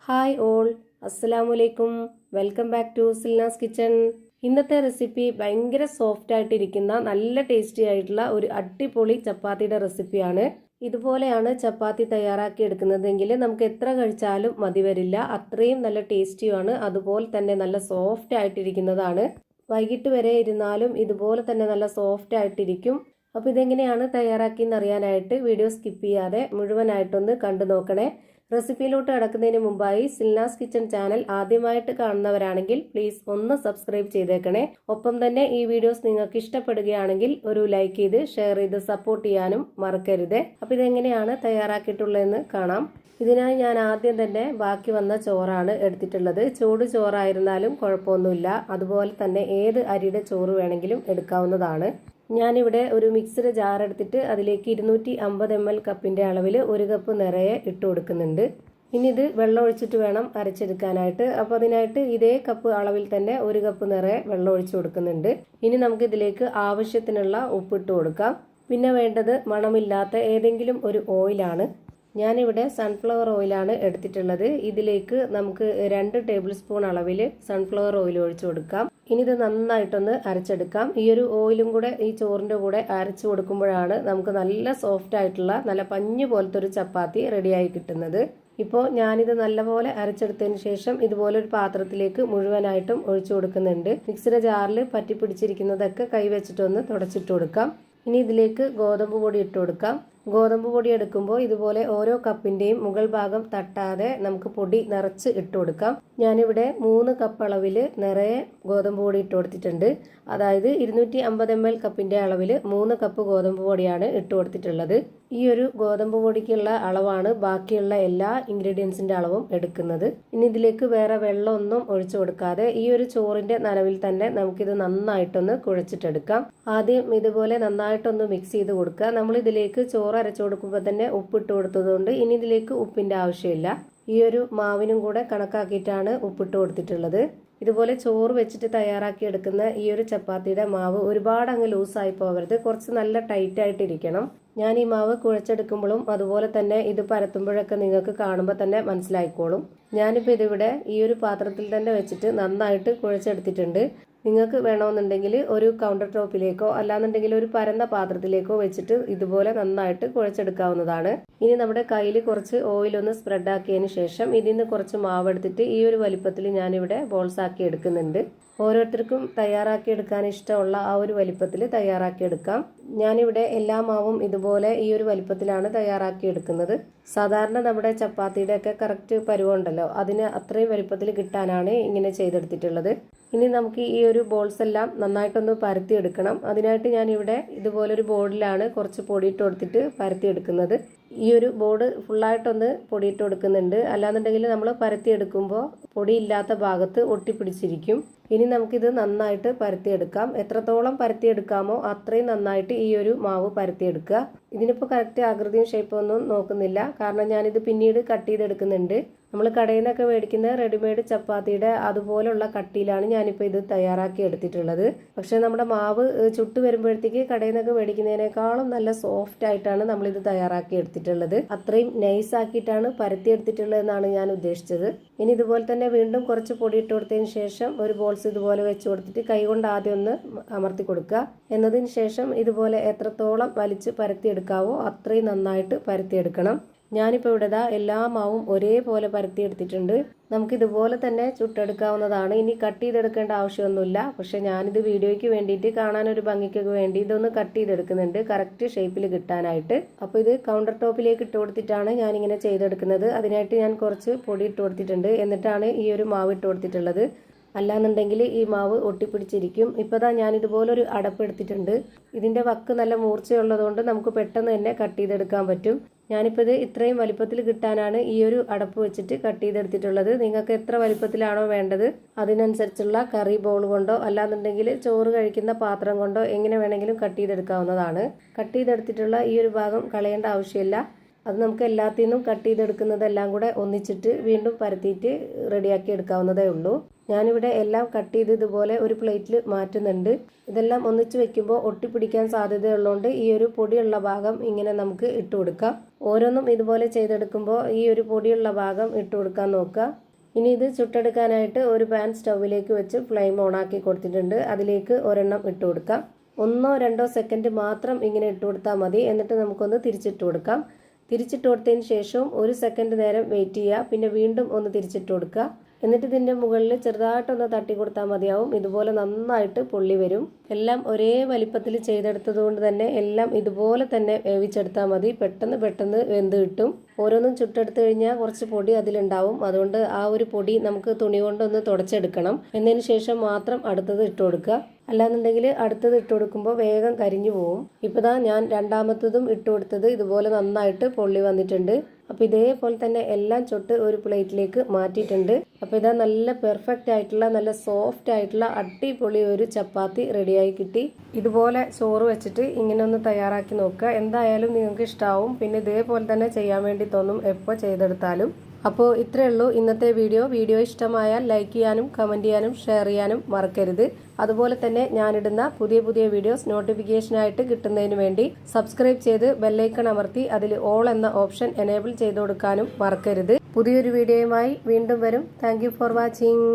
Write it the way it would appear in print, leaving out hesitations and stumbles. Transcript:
Hi all, അസ്സലാമലൈക്കും. Welcome back to Silnas kitchen. ഇന്നത്തെ recipe ഭയങ്കര സോഫ്റ്റ് ആയിട്ടിരിക്കുന്ന നല്ല ടേസ്റ്റി ആയിട്ടുള്ള ഒരു അടിപൊളി ചപ്പാത്തിയുടെ റെസിപ്പിയാണ്. ഇതുപോലെയാണ് ചപ്പാത്തി തയ്യാറാക്കി എടുക്കുന്നതെങ്കിൽ നമുക്ക് എത്ര കഴിച്ചാലും മതി വരില്ല. അത്രയും നല്ല ടേസ്റ്റിയുമാണ്, അതുപോലെ തന്നെ നല്ല സോഫ്റ്റ് ആയിട്ടിരിക്കുന്നതാണ്. വൈകിട്ട് വരെ ഇരുന്നാലും ഇതുപോലെ തന്നെ നല്ല സോഫ്റ്റ് ആയിട്ടിരിക്കും. അപ്പോൾ ഇതെങ്ങനെയാണ് തയ്യാറാക്കിയെന്ന് അറിയാനായിട്ട് വീഡിയോ സ്കിപ്പ് ചെയ്യാതെ മുഴുവനായിട്ടൊന്ന് കണ്ടു നോക്കണേ. റെസിപ്പിയിലോട്ട് കടക്കുന്നതിന് മുമ്പായി സിൽനാസ് കിച്ചൺ ചാനൽ ആദ്യമായിട്ട് കാണുന്നവരാണെങ്കിൽ പ്ലീസ് ഒന്ന് സബ്സ്ക്രൈബ് ചെയ്തേക്കണേ. ഒപ്പം തന്നെ ഈ വീഡിയോസ് നിങ്ങൾക്ക് ഇഷ്ടപ്പെടുകയാണെങ്കിൽ ഒരു ലൈക്ക് ചെയ്ത് ഷെയർ ചെയ്ത് സപ്പോർട്ട് ചെയ്യാനും മറക്കരുത്. അപ്പോൾ ഇതെങ്ങനെയാണ് തയ്യാറാക്കിയിട്ടുള്ളതെന്ന് കാണാം. ഇതിനായി ഞാൻ ആദ്യം തന്നെ ബാക്കി വന്ന ചോറാണ് എടുത്തിട്ടുള്ളത്. ചൂട് ചോറായിരുന്നാലും കുഴപ്പമൊന്നുമില്ല, അതുപോലെ തന്നെ ഏത് അരിയുടെ ചോറ് വേണമെങ്കിലും എടുക്കാവുന്നതാണ്. ഞാനിവിടെ ഒരു മിക്സഡ് ജാർ എടുത്തിട്ട് അതിലേക്ക് 250 ml കപ്പിന്റെ അളവിൽ 1 കപ്പ് നിറയെ ഇട്ട് കൊടുക്കുന്നുണ്ട്. ഇനി ഇത് വെള്ളം ഒഴിച്ചിട്ട് വേണം അരച്ചെടുക്കാനായിട്ട്. അപ്പോൾ അതിനായിട്ട് ഇതേ കപ്പ് അളവിൽ തന്നെ 1 കപ്പ് നിറയെ വെള്ളം ഒഴിച്ചു കൊടുക്കുന്നുണ്ട്. ഇനി നമുക്ക് ഇതിലേക്ക് ആവശ്യത്തിനുള്ള ഉപ്പിട്ട് കൊടുക്കാം. പിന്നെ വേണ്ടത് മണമില്ലാത്ത ഏതെങ്കിലും ഒരു ഓയിലാണ്. ഞാനിവിടെ സൺഫ്ലവർ ഓയിലാണ് എടുത്തിട്ടുള്ളത്. ഇതിലേക്ക് നമുക്ക് 2 ടേബിൾ സ്പൂൺ അളവിൽ സൺഫ്ലവർ ഓയിൽ ഒഴിച്ചു കൊടുക്കാം. ഇനി ഇത് നന്നായിട്ടൊന്ന് അരച്ചെടുക്കാം. ഈ ഒരു ഓയിലും കൂടെ ഈ ചോറിൻ്റെ കൂടെ അരച്ചു കൊടുക്കുമ്പോഴാണ് നമുക്ക് നല്ല സോഫ്റ്റ് ആയിട്ടുള്ള നല്ല പഞ്ഞു പോലത്തെ ഒരു ചപ്പാത്തി റെഡിയായി കിട്ടുന്നത്. ഇപ്പോൾ ഞാനിത് നല്ലപോലെ അരച്ചെടുത്തതിന് ശേഷം ഇതുപോലെ ഒരു പാത്രത്തിലേക്ക് മുഴുവനായിട്ടും ഒഴിച്ചു കൊടുക്കുന്നുണ്ട്. മിക്സിയുടെ ജാറിൽ പറ്റി പിടിച്ചിരിക്കുന്നതൊക്കെ കൈ വെച്ചിട്ടൊന്ന് തുടച്ചിട്ട് കൊടുക്കാം. ഇനി ഇതിലേക്ക് ഗോതമ്പ് പൊടി ഇട്ട് കൊടുക്കാം. ഗോതമ്പ് പൊടി എടുക്കുമ്പോൾ ഇതുപോലെ ഓരോ കപ്പിന്റെയും മുകൾ ഭാഗം തട്ടാതെ നമുക്ക് പൊടി നിറച്ച് ഇട്ട് കൊടുക്കാം. ഞാനിവിടെ 3 കപ്പ് അളവിൽ നിറയെ ഗോതമ്പ് പൊടി ഇട്ട് കൊടുത്തിട്ടുണ്ട്. അതായത് 250 ml കപ്പിന്റെ അളവിൽ 3 കപ്പ് ഗോതമ്പ് പൊടിയാണ് ഇട്ട് കൊടുത്തിട്ടുള്ളത്. ഈ ഒരു ഗോതമ്പ് പൊടിക്കുള്ള അളവാണ് ബാക്കിയുള്ള എല്ലാ ഇൻഗ്രീഡിയൻസിന്റെ അളവും എടുക്കുന്നത്. ഇനി ഇതിലേക്ക് വേറെ വെള്ളമൊന്നും ഒഴിച്ചു കൊടുക്കാതെ ഈ ഒരു ചോറിന്റെ നനവിൽ തന്നെ നമുക്കിത് നന്നായിട്ടൊന്ന് കുഴച്ചിട്ടെടുക്കാം. ആദ്യം ഇതുപോലെ നന്നായിട്ടൊന്ന് മിക്സ് ചെയ്ത് കൊടുക്കുക. നമ്മൾ ഇതിലേക്ക് ചോറ് അരച്ചു കൊടുക്കുമ്പോൾ തന്നെ ഉപ്പിട്ട് കൊടുത്തതുകൊണ്ട് ഇനി ഇതിലേക്ക് ഉപ്പിന്റെ ആവശ്യമില്ല. ഈ ഒരു മാവിനും കൂടെ കണക്കാക്കിയിട്ടാണ് ഉപ്പിട്ട് കൊടുത്തിട്ടുള്ളത്. ഇതുപോലെ ചോറ് വെച്ചിട്ട് തയ്യാറാക്കി എടുക്കുന്ന ഈ ഒരു ചപ്പാത്തിയുടെ മാവ് ഒരുപാട് അങ്ങ് ലൂസായി പോകരുത്, കുറച്ച് നല്ല ടൈറ്റ് ആയിട്ടിരിക്കണം. ഞാൻ ഈ മാവ് കുഴച്ചെടുക്കുമ്പോഴും അതുപോലെ തന്നെ ഇത് പരത്തുമ്പോഴൊക്കെ നിങ്ങൾക്ക് കാണുമ്പോൾ തന്നെ മനസ്സിലായിക്കോളും. ഞാനിപ്പോൾ ഇതിവിടെ ഈ ഒരു പാത്രത്തിൽ തന്നെ വെച്ചിട്ട് നന്നായിട്ട് കുഴച്ചെടുത്തിട്ടുണ്ട്. നിങ്ങൾക്ക് വേണമെന്നുണ്ടെങ്കിൽ ഒരു കൗണ്ടർ ടോപ്പിലേക്കോ അല്ലാന്നുണ്ടെങ്കിൽ ഒരു പരന്ന പാത്രത്തിലേക്കോ വെച്ചിട്ട് ഇതുപോലെ നന്നായിട്ട് കുഴച്ചെടുക്കാവുന്നതാണ്. ഇനി നമ്മുടെ കയ്യിൽ കുറച്ച് ഓയിലൊന്ന് സ്പ്രെഡ് ആക്കിയതിന് ശേഷം ഇതിൽ നിന്ന് കുറച്ച് മാവ് എടുത്തിട്ട് ഈ ഒരു വലിപ്പത്തിൽ ഞാനിവിടെ ബോൾസ് ആക്കി എടുക്കുന്നുണ്ട്. ഓരോരുത്തർക്കും തയ്യാറാക്കി എടുക്കാൻ ഇഷ്ടമുള്ള ആ ഒരു വലിപ്പത്തിൽ തയ്യാറാക്കി എടുക്കാം. ഞാനിവിടെ എല്ലാ മാവും ഇതുപോലെ ഈ ഒരു വലിപ്പത്തിലാണ് തയ്യാറാക്കി എടുക്കുന്നത്. സാധാരണ നമ്മുടെ ചപ്പാത്തിയുടെ ഒക്കെ കറക്റ്റ് പരുവുണ്ടല്ലോ, അതിന് അത്രയും വലിപ്പത്തിൽ കിട്ടാനാണ് ഇങ്ങനെ ചെയ്തെടുത്തിട്ടുള്ളത്. ഇനി നമുക്ക് ഈ ഒരു ബോൾസ് എല്ലാം നന്നായിട്ടൊന്ന് പരത്തി എടുക്കണം. അതിനായിട്ട് ഞാൻ ഇവിടെ ഇതുപോലൊരു ബോർഡിലാണ് കുറച്ച് പൊടിയിട്ട് കൊടുത്തിട്ട് പരത്തി എടുക്കുന്നത്. ഈ ഒരു ബോർഡ് ഫുള്ളായിട്ടൊന്ന് പൊടിയിട്ട് കൊടുക്കുന്നുണ്ട്, അല്ലാന്നുണ്ടെങ്കിൽ നമ്മൾ പരത്തി എടുക്കുമ്പോൾ പൊടിയില്ലാത്ത ഭാഗത്ത് ഒട്ടിപ്പിടിച്ചിരിക്കും. ഇനി നമുക്കിത് നന്നായിട്ട് പരത്തിയെടുക്കാം. എത്രത്തോളം പരത്തിയെടുക്കാമോ അത്രയും നന്നായിട്ട് ഈ ഒരു മാവ് പരത്തിയെടുക്കുക. ഇതിനിപ്പോൾ കറക്റ്റ് ആകൃതിയും ഷേപ്പും ഒന്നും നോക്കുന്നില്ല, കാരണം ഞാനിത് പിന്നീട് കട്ട് ചെയ്തെടുക്കുന്നുണ്ട്. നമ്മൾ കടയിൽ നിന്നൊക്കെ മേടിക്കുന്ന റെഡിമെയ്ഡ് ചപ്പാത്തിയുടെ അതുപോലുള്ള കട്ടിയിലാണ് ഞാനിപ്പോൾ ഇത് തയ്യാറാക്കി എടുത്തിട്ടുള്ളത്. പക്ഷേ നമ്മുടെ മാവ് ചുട്ട് വരുമ്പോഴത്തേക്ക് കടയിൽ നിന്നൊക്കെ മേടിക്കുന്നതിനേക്കാളും നല്ല സോഫ്റ്റ് ആയിട്ടാണ് നമ്മളിത് തയ്യാറാക്കി എടുത്തിട്ടുള്ളത്. അത്രയും നൈസ് ആക്കിയിട്ടാണ് പരത്തി എടുത്തിട്ടുള്ളതെന്നാണ് ഞാൻ ഉദ്ദേശിച്ചത്. ഇനി ഇതുപോലെ തന്നെ വീണ്ടും കുറച്ച് പൊടി ഇട്ട് കൊടുത്തതിന് ശേഷം ഒരു ബോൾസ് ഇതുപോലെ വെച്ച് കൊടുത്തിട്ട് കൈകൊണ്ട് ആദ്യം ഒന്ന് അമർത്തി കൊടുക്കുക. എന്നതിന് ശേഷം ഇതുപോലെ എത്രത്തോളം വലിച്ച് പരത്തിയെടുക്കാവോ അത്രയും നന്നായിട്ട് പരത്തിയെടുക്കണം. ഞാനിപ്പോൾ ഇവിടെ എല്ലാ മാവും ഒരേപോലെ പരത്തിയെടുത്തിട്ടുണ്ട്. നമുക്കിതുപോലെ തന്നെ ചുട്ടെടുക്കാവുന്നതാണ്. ഇനി കട്ട് ചെയ്തെടുക്കേണ്ട ആവശ്യമൊന്നുമില്ല. പക്ഷെ ഞാനിത് വീഡിയോയ്ക്ക് വേണ്ടിയിട്ട് കാണാനൊരു ഭംഗിക്കൊക്കെ വേണ്ടി ഇതൊന്ന് കട്ട് ചെയ്തെടുക്കുന്നുണ്ട്, കറക്റ്റ് ഷേപ്പിൽ കിട്ടാനായിട്ട്. അപ്പോൾ ഇത് കൗണ്ടർ ടോപ്പിലേക്ക് ഇട്ട് കൊടുത്തിട്ടാണ് ഞാനിങ്ങനെ ചെയ്തെടുക്കുന്നത്. അതിനായിട്ട് ഞാൻ കുറച്ച് പൊടി ഇട്ട് കൊടുത്തിട്ടുണ്ട്, എന്നിട്ടാണ് ഈ ഒരു മാവ് ഇട്ട് കൊടുത്തിട്ടുള്ളത്. അല്ലാന്നുണ്ടെങ്കിൽ ഈ മാവ് ഒട്ടിപ്പിടിച്ചിരിക്കും. ഇപ്പോൾ ഞാനിതുപോലൊരു അടപ്പ് എടുത്തിട്ടുണ്ട്. ഇതിൻ്റെ വക്ക് നല്ല മൂർച്ചയുള്ളതുകൊണ്ട് നമുക്ക് പെട്ടെന്ന് തന്നെ കട്ട് ചെയ്തെടുക്കാൻ പറ്റും. ഞാനിപ്പോൾ ഇത് ഇത്രയും വലിപ്പത്തിൽ കിട്ടാനാണ് ഈ ഒരു അടപ്പ് വെച്ചിട്ട് കട്ട് ചെയ്തെടുത്തിട്ടുള്ളത്. നിങ്ങൾക്ക് എത്ര വലിപ്പത്തിലാണോ വേണ്ടത് അതിനനുസരിച്ചുള്ള കറി ബോൾ കൊണ്ടോ അല്ലാന്നുണ്ടെങ്കിൽ ചോറ് കഴിക്കുന്ന പാത്രം കൊണ്ടോ എങ്ങനെ വേണമെങ്കിലും കട്ട് ചെയ്തെടുക്കാവുന്നതാണ്. കട്ട് ചെയ്തെടുത്തിട്ടുള്ള ഈ ഒരു ഭാഗം കളയേണ്ട ആവശ്യമില്ല. അത് നമുക്ക് എല്ലാത്തിൽ നിന്നും കട്ട് ചെയ്തെടുക്കുന്നതെല്ലാം കൂടെ ഒന്നിച്ചിട്ട് വീണ്ടും പരത്തിയിട്ട് റെഡിയാക്കി എടുക്കാവുന്നതേ ഉള്ളൂ. ഞാനിവിടെ എല്ലാം കട്ട് ചെയ്ത് ഇതുപോലെ ഒരു പ്ലേറ്റിൽ മാറ്റുന്നുണ്ട്. ഇതെല്ലാം ഒന്നിച്ച് വെക്കുമ്പോൾ ഒട്ടിപ്പിടിക്കാൻ സാധ്യതയുള്ളതുകൊണ്ട് ഈ ഒരു പൊടിയുള്ള ഭാഗം ഇങ്ങനെ നമുക്ക് ഇട്ട് കൊടുക്കാം. ഓരോന്നും ഇതുപോലെ ചെയ്തെടുക്കുമ്പോൾ ഈ ഒരു പൊടിയുള്ള ഭാഗം ഇട്ട് കൊടുക്കാൻ നോക്കുക. ഇനി ഇത് ചുട്ടെടുക്കാനായിട്ട് ഒരു പാൻ സ്റ്റൗവിലേക്ക് വെച്ച് ഫ്ലെയിം ഓണാക്കി കൊടുത്തിട്ടുണ്ട്. അതിലേക്ക് ഒരെണ്ണം ഇട്ട് കൊടുക്കാം. 1-2 സെക്കൻഡ് മാത്രം ഇങ്ങനെ ഇട്ട് കൊടുത്താൽ മതി. എന്നിട്ട് നമുക്കൊന്ന് തിരിച്ചിട്ട് കൊടുക്കാം. തിരിച്ചിട്ട് കൊടുത്തതിന് ശേഷം 1 സെക്കൻഡ് നേരം വെയിറ്റ് ചെയ്യുക. പിന്നെ വീണ്ടും ഒന്ന് തിരിച്ചിട്ട് കൊടുക്കുക. എന്നിട്ട് ഇതിൻ്റെ മുകളിൽ ചെറുതായിട്ടൊന്ന് തട്ടി കൊടുത്താൽ മതിയാവും. ഇതുപോലെ നന്നായിട്ട് പൊള്ളി വരും. എല്ലാം ഒരേ വലിപ്പത്തിൽ ചെയ്തെടുത്തത് കൊണ്ട് തന്നെ എല്ലാം ഇതുപോലെ തന്നെ വേവിച്ചെടുത്താൽ മതി. പെട്ടെന്ന് വെന്ത് കിട്ടും. ഓരോന്നും ചുട്ടെടുത്ത് കഴിഞ്ഞാൽ കുറച്ച് പൊടി അതിലുണ്ടാവും. അതുകൊണ്ട് ആ ഒരു പൊടി നമുക്ക് തുണി കൊണ്ടൊന്ന് തുടച്ചെടുക്കണം. എന്നതിന് ശേഷം മാത്രം അടുത്തത് ഇട്ട് കൊടുക്കുക. അല്ലാന്നുണ്ടെങ്കിൽ അടുത്തത് ഇട്ട് കൊടുക്കുമ്പോൾ വേഗം കരിഞ്ഞു പോവും. ഇപ്പോൾ ഞാൻ രണ്ടാമത്തതും ഇട്ട് കൊടുത്തത് ഇതുപോലെ നന്നായിട്ട് പൊള്ളി വന്നിട്ടുണ്ട്. അപ്പോൾ ഇതേപോലെ തന്നെ എല്ലാം ചുട്ട് ഒരു പ്ലേറ്റിലേക്ക് മാറ്റിയിട്ടുണ്ട്. അപ്പോൾ നല്ല പെർഫെക്റ്റ് ആയിട്ടുള്ള നല്ല സോഫ്റ്റ് ആയിട്ടുള്ള അടിപൊളി ഒരു ചപ്പാത്തി റെഡിയായി കിട്ടി. ഇതുപോലെ ചോറ് വെച്ചിട്ട് ഇങ്ങനെ ഒന്ന് തയ്യാറാക്കി നോക്കുക. എന്തായാലും നിങ്ങൾക്ക് ഇഷ്ടമാവും. പിന്നെ ഇതേപോലെ തന്നെ ചെയ്യാൻ വേണ്ടി തോന്നും എപ്പോൾ ചെയ്തെടുത്താലും. അപ്പോൾ ഇത്രയേ ഉള്ളൂ ഇന്നത്തെ വീഡിയോ ഇഷ്ടമായാൽ ലൈക്ക് ചെയ്യാനും കമൻറ്റ് ചെയ്യാനും ഷെയർ ചെയ്യാനും മറക്കരുത്. അതുപോലെ തന്നെ ഞാനിടുന്ന പുതിയ വീഡിയോസ് നോട്ടിഫിക്കേഷനായിട്ട് കിട്ടുന്നതിന് വേണ്ടി സബ്സ്ക്രൈബ് ചെയ്ത് ബെല്ലൈക്കൺ അമർത്തി അതിൽ ഓൾ എന്ന ഓപ്ഷൻ എനേബിൾ ചെയ്ത് കൊടുക്കാനും മറക്കരുത്. പുതിയൊരു വീഡിയോയുമായി വീണ്ടും വരും. Thank you for watching.